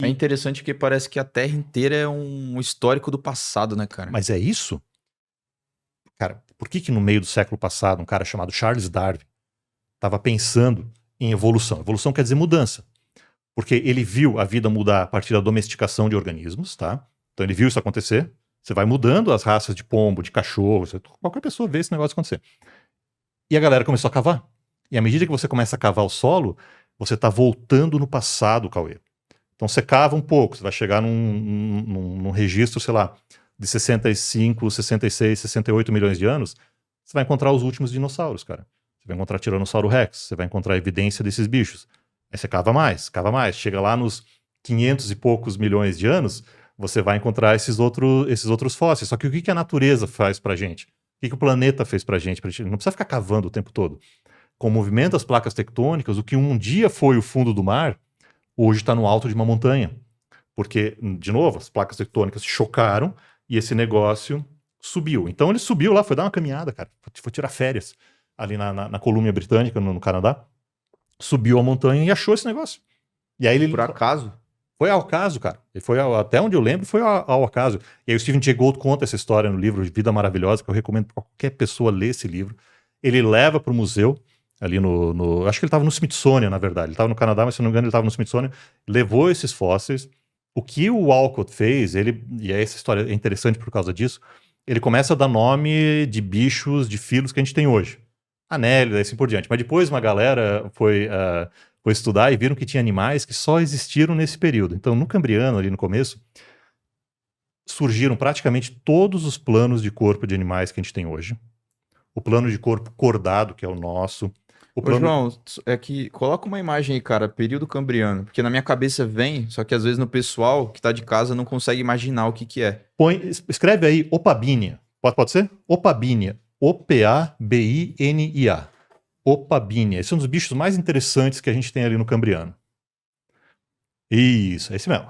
É interessante que parece que a Terra inteira é um histórico do passado, né, cara? Mas é isso? Cara, por que no meio do século passado um cara chamado Charles Darwin estava pensando em evolução? Evolução quer dizer mudança. Porque ele viu a vida mudar a partir da domesticação de organismos, tá? Então ele viu isso acontecer. Você vai mudando as raças de pombo, de cachorro, qualquer pessoa vê esse negócio acontecer. E a galera começou a cavar. E à medida que você começa a cavar o solo, você está voltando no passado, Cauê. Então você cava um pouco, você vai chegar num registro, sei lá, de 65, 66, 68 milhões de anos, você vai encontrar os últimos dinossauros, cara. Você vai encontrar Tiranossauro Rex, você vai encontrar evidência desses bichos. Aí você cava mais, chega lá nos 500 e poucos milhões de anos, você vai encontrar esses outros fósseis. Só que o que a natureza faz pra gente? O que o planeta fez pra gente? Não precisa ficar cavando o tempo todo. Com o movimento das placas tectônicas, o que um dia foi o fundo do mar, hoje está no alto de uma montanha. Porque, de novo, as placas tectônicas chocaram e esse negócio subiu. Então ele subiu lá, foi dar uma caminhada, cara. Foi tirar férias ali na Colômbia Britânica, no Canadá. Subiu a montanha e achou esse negócio. E aí ele... Por acaso? Foi ao acaso, cara. Ele foi até onde eu lembro, foi ao acaso. E aí o Stephen Jay Gould conta essa história no livro Vida Maravilhosa, que eu recomendo para qualquer pessoa ler esse livro. Ele leva para o museu, ali acho que ele estava no Smithsonian, na verdade. Ele estava no Canadá, mas se não me engano ele estava no Smithsonian. Levou esses fósseis. O que o Walcott fez, e essa história é interessante por causa disso, ele começa a dar nome de bichos, de filos que a gente tem hoje. Anélida e assim por diante. Mas depois uma galera foi estudar e viram que tinha animais que só existiram nesse período. Então, no Cambriano, ali no começo, surgiram praticamente todos os planos de corpo de animais que a gente tem hoje. O plano de corpo cordado, que é o nosso. João, é que coloca uma imagem aí, cara, período cambriano, porque na minha cabeça vem, só que às vezes no pessoal que tá de casa não consegue imaginar o que é. Escreve aí Opabínia. Pode ser? Opabínia. Opabínia. Opabínia. Esse é um dos bichos mais interessantes que a gente tem ali no Cambriano. Isso, é esse mesmo.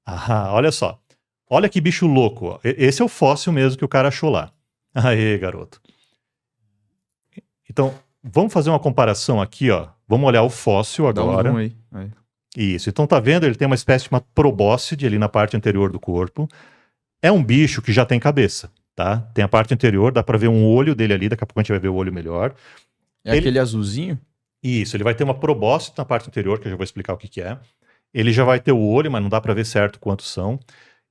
Ah, olha só. Olha que bicho louco. Ó. Esse é o fóssil mesmo que o cara achou lá. Aê, garoto. Então, vamos fazer uma comparação aqui, ó. Vamos olhar o fóssil agora. Dá um zoom aí. Isso. Então, tá vendo? Ele tem uma espécie de uma probóscide ali na parte anterior do corpo. É um bicho que já tem cabeça, tá? Tem a parte anterior, dá pra ver um olho dele ali, daqui a pouco a gente vai ver o olho melhor. É aquele azulzinho? Isso, ele vai ter uma probóscide na parte anterior, que eu já vou explicar o que é. Ele já vai ter o olho, mas não dá pra ver certo quantos são.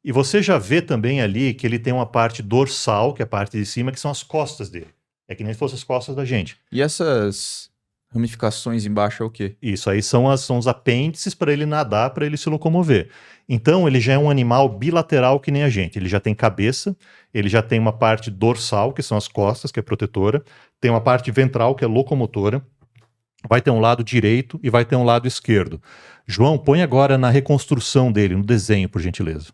E você já vê também ali que ele tem uma parte dorsal, que é a parte de cima, que são as costas dele. É que nem se fossem as costas da gente. E essas ramificações embaixo é o quê? Isso aí são os apêndices para ele nadar, para ele se locomover. Então ele já é um animal bilateral que nem a gente. Ele já tem cabeça, ele já tem uma parte dorsal, que são as costas, que é protetora, tem uma parte ventral, que é locomotora, vai ter um lado direito e vai ter um lado esquerdo. João, põe agora na reconstrução dele, no desenho, por gentileza.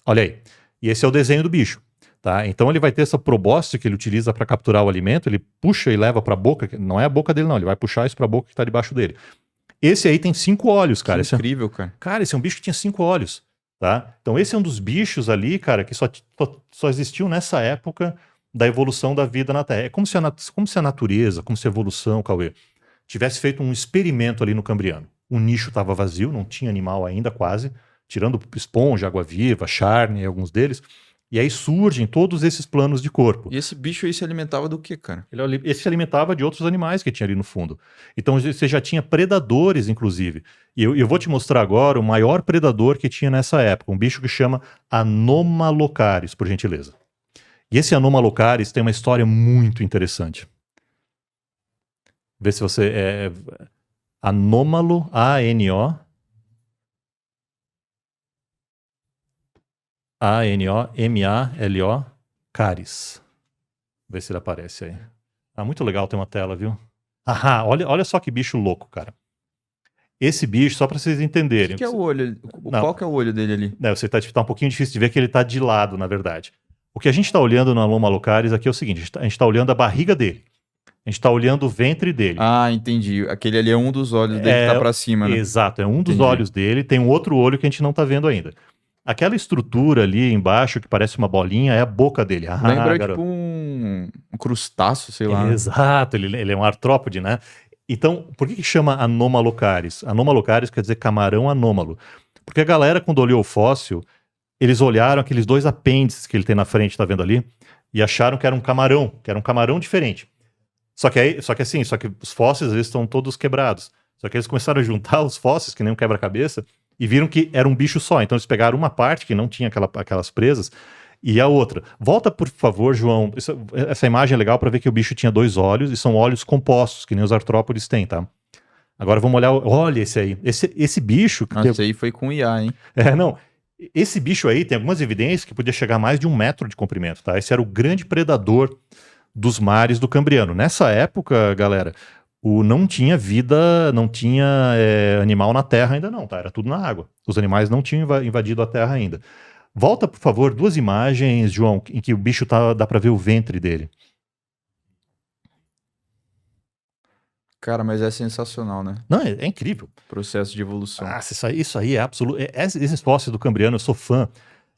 Olha aí. E esse é o desenho do bicho. Tá? Então ele vai ter essa probóscide que ele utiliza para capturar o alimento, ele puxa e leva para a boca, não é a boca dele não, ele vai puxar isso para a boca que está debaixo dele. Esse aí tem 5 olhos, cara. Que incrível, cara. Cara, esse é um bicho que tinha 5 olhos, tá? Então esse é um dos bichos ali, cara, que só existiu nessa época da evolução da vida na Terra. É como se a natureza, como se a evolução, Cauê, tivesse feito um experimento ali no Cambriano. O nicho estava vazio, não tinha animal ainda quase, tirando esponja, água-viva, charne, alguns deles. E aí surgem todos esses planos de corpo. E esse bicho aí se alimentava do quê, cara? Ele se alimentava de outros animais que tinha ali no fundo. Então você já tinha predadores, inclusive. E eu vou te mostrar agora o maior predador que tinha nessa época. Um bicho que chama Anomalocaris, por gentileza. E esse Anomalocaris tem uma história muito interessante. Vê se você... Anômalo, A-N-O... A-N-O-M-A-L-O, Caris. Vê se ele aparece aí. Ah, muito legal ter uma tela, viu? Ah, olha só que bicho louco, cara. Esse bicho, só pra vocês entenderem. O que é o olho? Qual que é o olho dele ali? Você tá um pouquinho difícil de ver que ele tá de lado, na verdade. O que a gente tá olhando no Anomalocaris aqui é o seguinte, a gente tá olhando a barriga dele. A gente tá olhando o ventre dele. Ah, entendi. Aquele ali é um dos olhos dele que tá pra cima, né? Exato, é um dos olhos dele. Tem um outro olho que a gente não tá vendo ainda. Aquela estrutura ali embaixo, que parece uma bolinha, é a boca dele. Lembra tipo um crustáceo, sei lá. Exato, ele é um artrópode, né? Então, por que chama Anomalocaris? Anomalocaris quer dizer camarão anômalo. Porque a galera, quando olhou o fóssil, eles olharam aqueles dois apêndices que ele tem na frente, tá vendo ali? E acharam que era um camarão diferente. Só que os fósseis eles estão todos quebrados. Só que eles começaram a juntar os fósseis, que nem um quebra-cabeça, e viram que era um bicho só. Então eles pegaram uma parte que não tinha aquelas presas e a outra. Volta, por favor, João. Essa imagem é legal para ver que o bicho tinha 2 olhos e são olhos compostos, que nem os artrópodes têm, tá? Agora vamos olhar. Olha esse aí. Esse bicho. Nossa, esse aí foi com IA, hein? Não. Esse bicho aí tem algumas evidências que podia chegar a mais de 1 metro de comprimento, tá? Esse era o grande predador dos mares do Cambriano. Nessa época, galera, não tinha vida, não tinha animal na terra ainda não, tá? Era tudo na água. Os animais não tinham invadido a terra ainda. Volta, por favor, 2 imagens, João, em que o bicho dá para ver o ventre dele. Cara, mas é sensacional, né? Não, é incrível. Processo de evolução. Isso aí é absoluto. Esses fósseis do Cambriano, eu sou fã.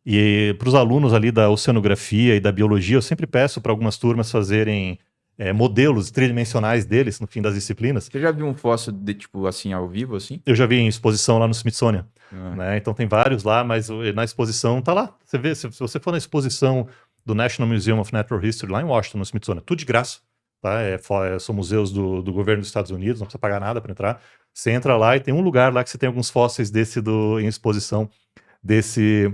E para os alunos ali da oceanografia e da biologia, eu sempre peço para algumas turmas fazerem modelos tridimensionais deles no fim das disciplinas. Você já viu um fóssil tipo assim, ao vivo, assim? Eu já vi em exposição lá no Smithsonian. Ah. Né? Então tem vários lá, mas na exposição tá lá. Você vê, se você for na exposição do National Museum of Natural History lá em Washington, no Smithsonian, tudo de graça. Tá? São museus do governo dos Estados Unidos, não precisa pagar nada para entrar. Você entra lá e tem um lugar lá que você tem alguns fósseis em exposição desse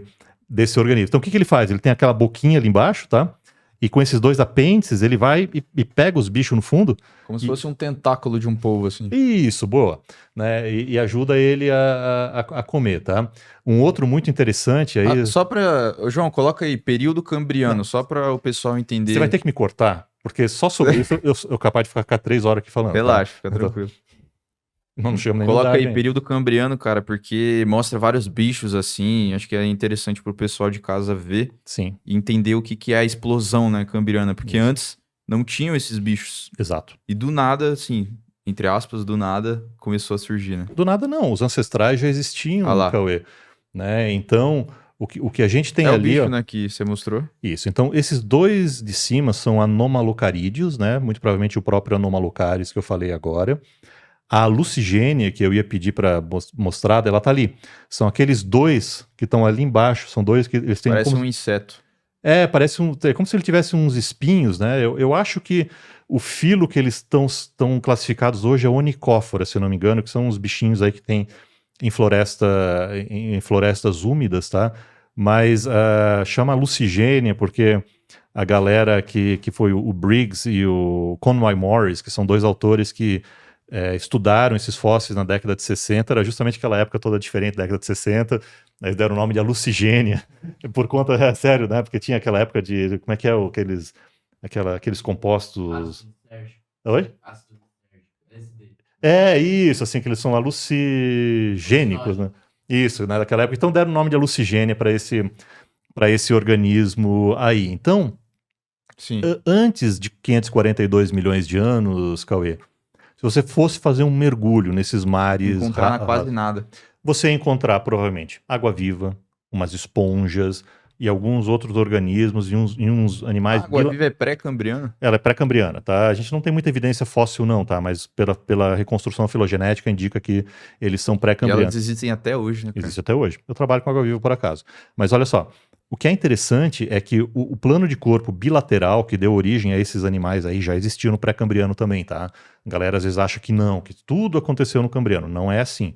organismo. Então o que ele faz? Ele tem aquela boquinha ali embaixo, tá? E com esses 2 apêndices, ele vai e pega os bichos no fundo. Como se fosse um tentáculo de um polvo, assim. Isso, boa. Né? E ajuda ele a comer, tá? Um outro muito interessante aí... Só pra... João, coloca aí, período cambriano, só para o pessoal entender. Você vai ter que me cortar, porque só sobre isso eu capaz de ficar 3 horas aqui falando. Relaxa, tá? fica tranquilo. Não chamo nem Coloca aí, hein? período cambriano, cara, porque mostra vários bichos assim. Acho que é interessante pro pessoal de casa ver. Sim. E entender o que é a explosão, né, cambriana. Porque Isso. antes não tinham esses bichos. Exato. E do nada, assim, entre aspas, do nada, começou a surgir, né? Do nada não, os ancestrais já existiam no Cauê. Né? Então, o que a gente tem ali... É o bicho, né, que você mostrou. Isso, então esses 2 de cima são anomalocarídeos, né? Muito provavelmente o próprio anomalocaris que eu falei agora. A lucigênia, que eu ia pedir para mostrar, ela tá ali. São aqueles 2 que estão ali embaixo, são 2 que eles têm... Parece um inseto. Parece como se ele tivesse uns espinhos, né? Eu acho que o filo que eles estão classificados hoje é onicófora, se eu não me engano, que são uns bichinhos aí que tem em florestas úmidas, tá? Mas chama lucigênia porque a galera que foi o Briggs e o Conway Morris, que são 2 autores que estudaram esses fósseis na década de 60, era justamente aquela época toda diferente da década de 60, eles deram o nome de lucigênia, por conta, sério, né? Porque tinha aquela época de, como é que é, aqueles compostos... Oi? Isso, assim, que eles são alucigênicos, né? Isso, né, daquela época. Então deram o nome de alucigênia para esse organismo aí. Então, Sim. Antes de 542 milhões de anos, Cauê, se você fosse fazer um mergulho nesses mares... Encontrar quase nada. Você ia encontrar, provavelmente, água-viva, umas esponjas e alguns outros organismos e uns animais... A água-viva é pré-cambriana? Ela é pré-cambriana, tá? A gente não tem muita evidência fóssil não, tá? Mas pela reconstrução filogenética indica que eles são pré-cambrianos. E elas existem até hoje, né, cara? Existem até hoje. Eu trabalho com água-viva por acaso. Mas olha só, o que é interessante é que o plano de corpo bilateral que deu origem a esses animais aí já existia no pré-cambriano também, tá? A galera às vezes acha que não, que tudo aconteceu no cambriano. Não é assim.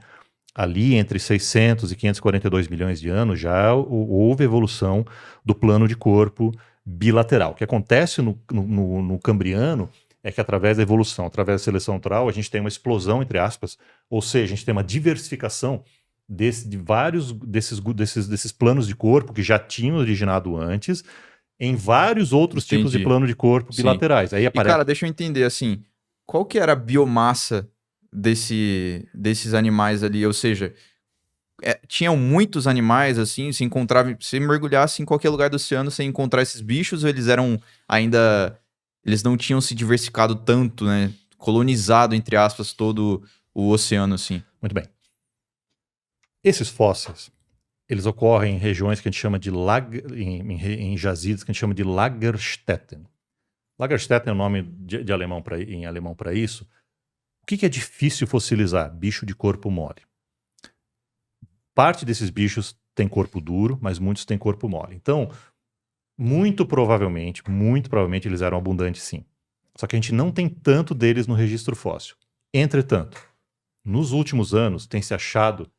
Ali entre 600 e 542 milhões de anos já houve evolução do plano de corpo bilateral. O que acontece no cambriano é que através da evolução, através da seleção natural, a gente tem uma explosão, entre aspas, ou seja, a gente tem uma diversificação de vários desses planos de corpo que já tinham originado antes em vários outros tipos de plano de corpo bilaterais. Aí aparece... E cara, deixa eu entender, assim, qual que era a biomassa desses animais ali? Ou seja, tinham muitos animais, assim, se encontrava, se mergulhasse em qualquer lugar do oceano, você ia encontrar esses bichos, ou eles eram ainda... Eles não tinham se diversificado tanto, né? Colonizado, entre aspas, todo o oceano, assim. Muito bem. Esses fósseis, eles ocorrem em regiões que a gente chama de em jazidas que a gente chama de Lagerstätten. Lagerstätten é o nome em alemão para isso. O que é difícil fossilizar? Bicho de corpo mole. Parte desses bichos tem corpo duro, mas muitos têm corpo mole. Então, muito provavelmente eles eram abundantes sim. Só que a gente não tem tanto deles no registro fóssil. Entretanto, nos últimos anos tem se achado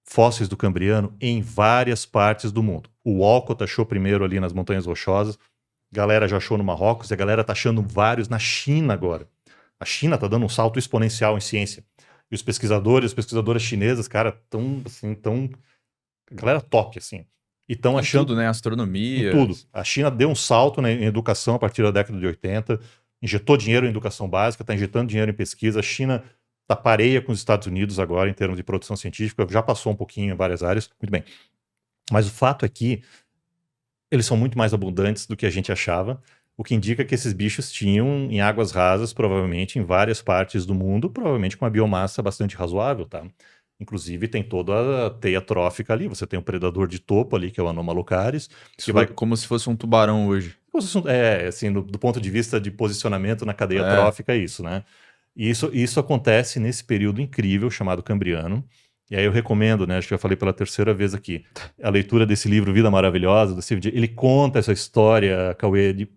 fósseis do Cambriano em várias partes do mundo. O Walcott achou primeiro ali nas Montanhas Rochosas, a galera já achou no Marrocos e a galera tá achando vários na China agora. A China tá dando um salto exponencial em ciência. E os pesquisadores, as pesquisadoras chinesas, cara, a galera top, assim. E estão achando... tudo, né? Em Astronomia. tudo. A China deu um salto, né, em educação a partir da década de 80, injetou dinheiro em educação básica, está injetando dinheiro em pesquisa. A China está pareia com os Estados Unidos agora em termos de produção científica, já passou um pouquinho em várias áreas. Muito bem. Mas o fato é que eles são muito mais abundantes do que a gente achava, o que indica que esses bichos tinham em águas rasas, provavelmente em várias partes do mundo, provavelmente com uma biomassa bastante razoável, tá? Inclusive tem toda a teia trófica ali, você tem um predador de topo ali, que é o Anomalocaris. Que vai... Como se fosse um tubarão hoje. É, assim, do ponto de vista de posicionamento na cadeia trófica, é isso, né? E isso acontece nesse período incrível chamado Cambriano. E aí eu recomendo, né? Acho que já falei pela terceira vez aqui, a leitura desse livro Vida Maravilhosa, do Steve Jay. Ele conta essa história, Cauê.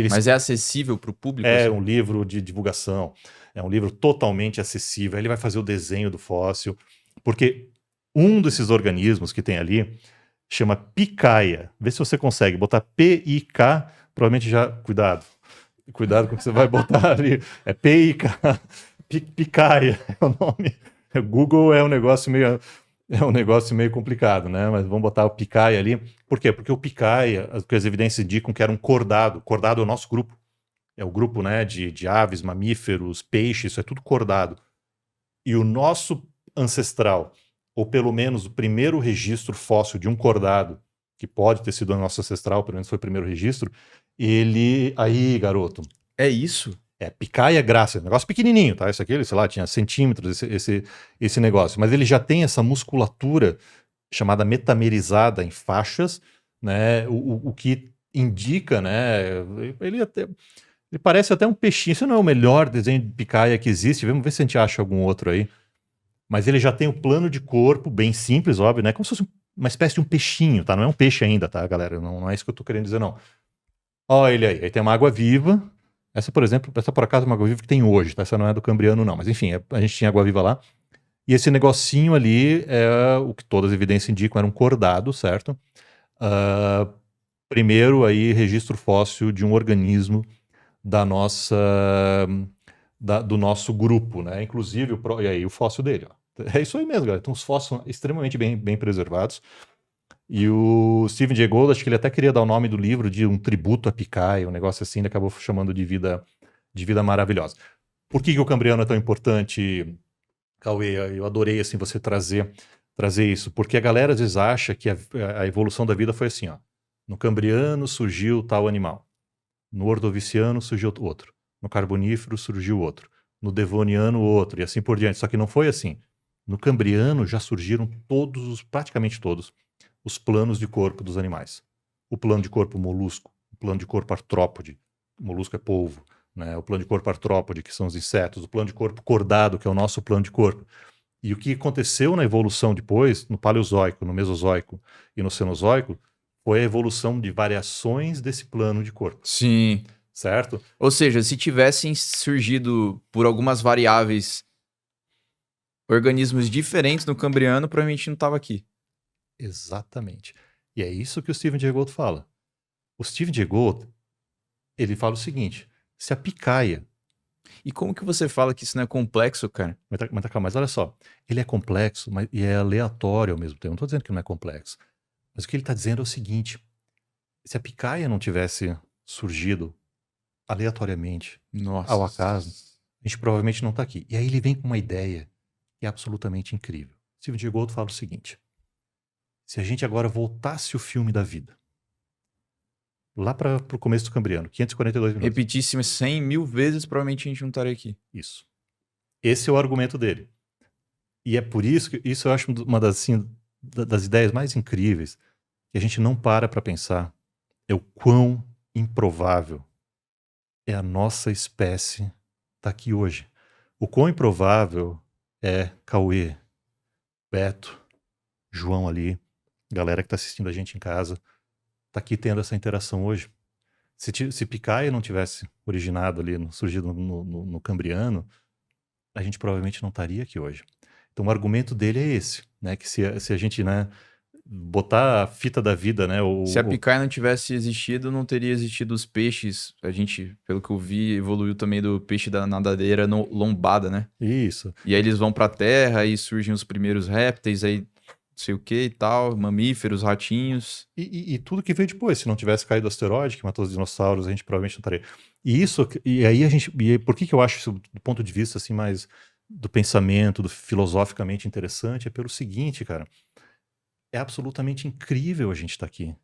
Mas é acessível para o público? É assim? um livro de divulgação. É um livro totalmente acessível. Ele vai fazer o desenho do fóssil. Porque um desses organismos que tem ali chama picaia. Vê se você consegue botar P-I-K. Provavelmente já... Cuidado com o que você vai botar ali. É P-I-K. Picaia é o nome. O Google é um negócio meio complicado, né? Mas vamos botar o picaia ali. Por quê? Porque o picaia, as evidências indicam que era um cordado. Cordado é o nosso grupo. É o grupo, né, de aves, mamíferos, peixes, isso é tudo cordado. E o nosso ancestral, ou pelo menos o primeiro registro fóssil de um cordado, que pode ter sido o nosso ancestral, pelo menos foi o primeiro registro, ele... Aí, garoto. É isso? É, picaia grácea, negócio pequenininho, tá? Isso aqui, ele, sei lá, tinha centímetros, esse negócio. Mas ele já tem essa musculatura chamada metamerizada em faixas, né? O que indica, né? Ele parece até um peixinho. Esse não é o melhor desenho de picaia que existe. Vamos ver se a gente acha algum outro aí. Mas ele já tem um plano de corpo bem simples, óbvio, né? Como se fosse uma espécie de um peixinho, tá? Não é um peixe ainda, tá, galera? Não é isso que eu tô querendo dizer, não. Ó, ele aí. Aí tem uma água viva. Essa, por exemplo, por acaso é uma água viva que tem hoje, tá? Essa não é do Cambriano, não. Mas enfim, a gente tinha água viva lá. E esse negocinho ali é o que todas as evidências indicam, era um cordado, certo? Primeiro aí, registro fóssil de um organismo do nosso grupo, né? Inclusive, e aí o fóssil dele, ó. É isso aí mesmo, galera. Então os fósseis são extremamente bem preservados. E o Stephen Jay Gould, acho que ele até queria dar o nome do livro de um tributo a picaia, um negócio assim, ele acabou chamando de vida maravilhosa. Por que o Cambriano é tão importante, Cauê? Eu adorei assim, você trazer isso, porque a galera às vezes acha que a evolução da vida foi assim, ó. No Cambriano surgiu tal animal, no Ordoviciano surgiu outro, no Carbonífero surgiu outro, no Devoniano outro, e assim por diante. Só que não foi assim. No Cambriano já surgiram praticamente todos, os planos de corpo dos animais. O plano de corpo molusco, o plano de corpo artrópode, o molusco é polvo, né? O plano de corpo artrópode, que são os insetos, o plano de corpo cordado, que é o nosso plano de corpo. E o que aconteceu na evolução depois, no Paleozoico, no Mesozoico e no Cenozoico, foi a evolução de variações desse plano de corpo. Sim. Certo? Ou seja, se tivessem surgido por algumas variáveis organismos diferentes no Cambriano, provavelmente não estava aqui. Exatamente. E é isso que o Stephen Jay Gould fala. O Stephen Jay Gould, ele fala o seguinte, se a picaia... E como que você fala que isso não é complexo, cara? Mas olha só, ele é complexo e é aleatório ao mesmo tempo. Não estou dizendo que não é complexo. Mas o que ele está dizendo é o seguinte, se a picaia não tivesse surgido aleatoriamente, ao acaso, a gente provavelmente não está aqui. E aí ele vem com uma ideia que é absolutamente incrível. Stephen Jay Gould fala o seguinte, se a gente agora voltasse o filme da vida, lá para o começo do Cambriano, 542 minutos. Repetisse 100 mil vezes, provavelmente a gente não estaria aqui. Isso. Esse é o argumento dele. E é por isso que isso eu acho uma das ideias mais incríveis, que a gente não para pensar, é o quão improvável é a nossa espécie estar aqui hoje. O quão improvável é Cauê, Beto, João ali, galera que tá assistindo a gente em casa, tá aqui tendo essa interação hoje. Se Picaya não tivesse originado ali, surgido no Cambriano, a gente provavelmente não estaria aqui hoje. Então o argumento dele é esse, né? Que se a gente, né, botar a fita da vida, né? Se a picanha não tivesse existido, não teria existido os peixes. A gente, pelo que eu vi, evoluiu também do peixe da nadadeira lombada, né? Isso. E aí eles vão pra terra, aí surgem os primeiros répteis, aí não sei o que e tal, mamíferos, ratinhos. E tudo que veio depois, se não tivesse caído o asteroide que matou os dinossauros, a gente provavelmente não estaria. E aí por que eu acho isso do ponto de vista assim mais do pensamento, do filosoficamente interessante, é pelo seguinte, cara, é absolutamente incrível a gente estar aqui.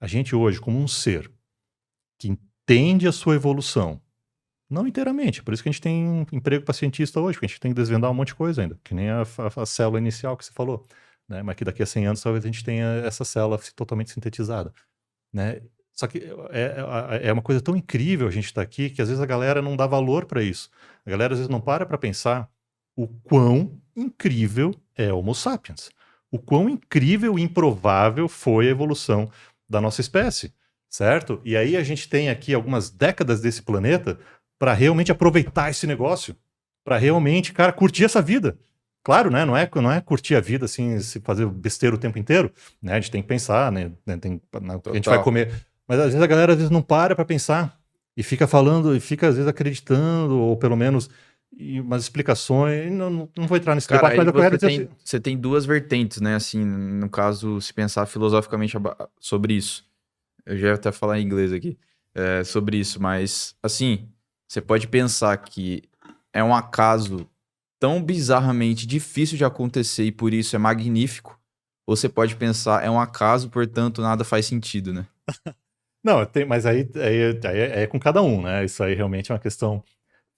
A gente hoje, como um ser que entende a sua evolução, não inteiramente, por isso que a gente tem um emprego para cientista hoje, porque a gente tem que desvendar um monte de coisa ainda, que nem a célula inicial que você falou, né? Mas que daqui a 100 anos talvez a gente tenha essa célula totalmente sintetizada, né? Só que é uma coisa tão incrível a gente estar aqui que às vezes a galera não dá valor para isso. A galera às vezes não para pensar o quão incrível é Homo sapiens. O quão incrível e improvável foi a evolução da nossa espécie, certo? E aí a gente tem aqui algumas décadas desse planeta para realmente aproveitar esse negócio, para realmente, cara, curtir essa vida. Claro, né? Não é curtir a vida assim, se fazer besteira o tempo inteiro, né? A gente tem que pensar, né? A gente vai comer. Mas às vezes a galera não para pensar e fica falando, e fica às vezes acreditando, ou pelo menos umas explicações. Não vou entrar nesse Cara, debate, mas eu quero dizer você tem duas vertentes, né? Assim, no caso, se pensar filosoficamente sobre isso. Eu já ia até falar em inglês aqui sobre isso, mas assim, você pode pensar que é um acaso tão bizarramente difícil de acontecer e por isso é magnífico, ou você pode pensar é um acaso, portanto nada faz sentido, né? Não, mas aí é com cada um, né? Isso aí realmente é uma questão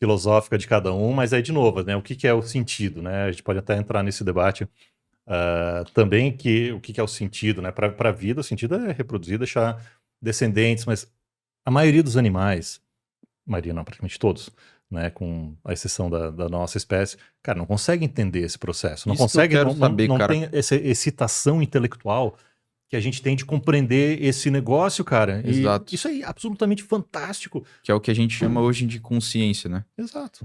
filosófica de cada um, mas aí de novo, né? O que é o sentido, né? A gente pode até entrar nesse debate também, que o que é o sentido, né? Para a vida, o sentido é reproduzir, deixar descendentes, mas a maioria dos animais, maioria não, praticamente todos, né? Com a exceção da nossa espécie, cara, não consegue entender esse processo, não Isso que eu consegue, quero saber, não cara. tem essa excitação intelectual que a gente tem de compreender esse negócio, cara. E Exato. isso aí é absolutamente fantástico. Que é o que a gente chama hoje de consciência, né? Exato.